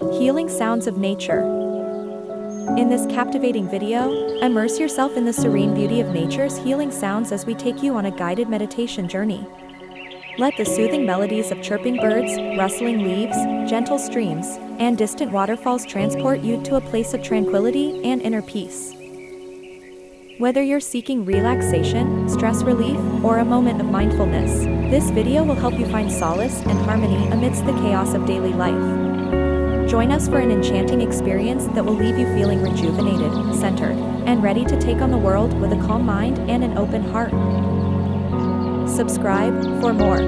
Healing sounds of nature. In this captivating video, immerse yourself in the serene beauty of nature's healing sounds as we take you on a guided meditation journey. Let the soothing melodies of chirping birds, rustling leaves, gentle streams, and distant waterfalls transport you to a place of tranquility and inner peace. Whether you're seeking relaxation, stress relief, or a moment of mindfulness, this video will help you find solace and harmony amidst the chaos of daily life. Join us for an enchanting experience that will leave you feeling rejuvenated, centered, and ready to take on the world with a calm mind and an open heart. Subscribe for more.